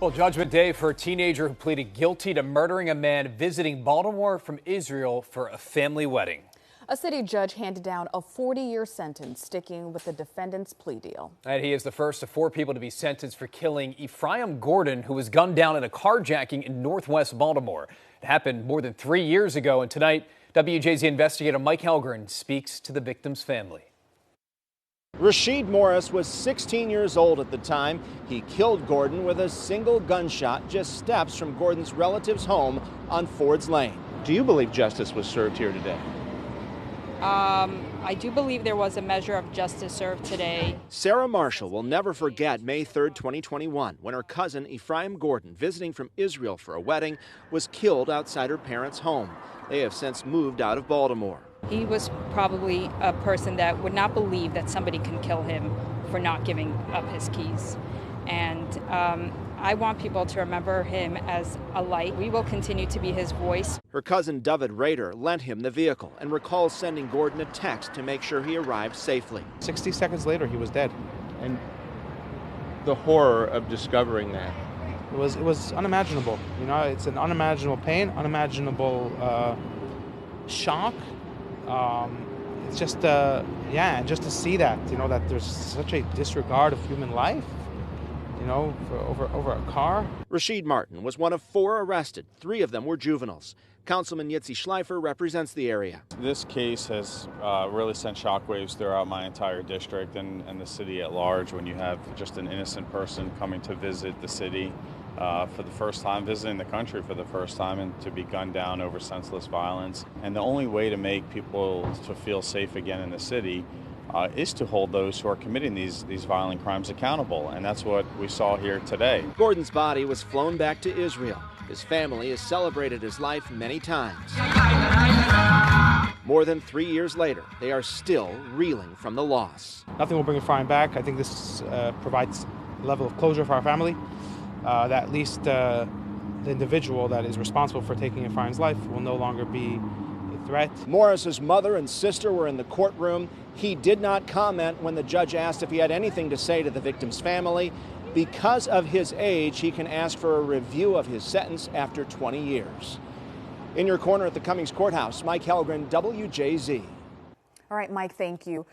Well, Judgment Day for a teenager who pleaded guilty to murdering a man visiting Baltimore from Israel for a family wedding. A city judge handed down a 40-year sentence, sticking with the defendant's plea deal. And he is the first of 4 people to be sentenced for killing Ephraim Gordon, who was gunned down in a carjacking in northwest Baltimore. It happened more than 3 years ago, and tonight, WJZ investigator Mike Helgren speaks to the victim's family. Rashid Morris was 16 years old at the time. He killed Gordon with a single gunshot just steps from Gordon's relative's home on Ford's Lane. Do you believe justice was served here today? I do believe there was a measure of justice served today. Sarah Marshall will never forget May 3rd, 2021, when her cousin Ephraim Gordon, visiting from Israel for a wedding, was killed outside her parents' home. They have since moved out of Baltimore. He was probably a person that would not believe that somebody can kill him for not giving up his keys. And I want people to remember him as a light. We will continue to be his voice. Her cousin David Rader lent him the vehicle and recalls sending Gordon a text to make sure he arrived safely. 60 seconds later, he was dead. And the horror of discovering that. It was unimaginable. You know, it's an unimaginable pain, unimaginable shock. It's just, just to see that, you know, that there's such a disregard of human life, you know, over a car. Rashid Martin was one of 4 arrested. 3 of them were juveniles. Councilman Yitzi Schleifer represents the area. This case has really sent shockwaves throughout my entire district and the city at large when you have just an innocent person coming to visit the city for the first time, visiting the country for the first time, and to be gunned down over senseless violence. And the only way to make people to feel safe again in the city is to hold those who are committing these violent crimes accountable, and that's what we saw here today. Gordon's body was flown back to Israel. His family has celebrated his life many times. More than 3 years later, they are still reeling from the loss. Nothing will bring Ephraim back. I think this provides a level of closure for our family. That at least the individual that is responsible for taking Ephraim's life will no longer be a threat. Morris's mother and sister were in the courtroom. He did not comment when the judge asked if he had anything to say to the victim's family. Because of his age, he can ask for a review of his sentence after 20 years. In your corner at the Cummings Courthouse, Mike Helgren, WJZ. All right, Mike, thank you.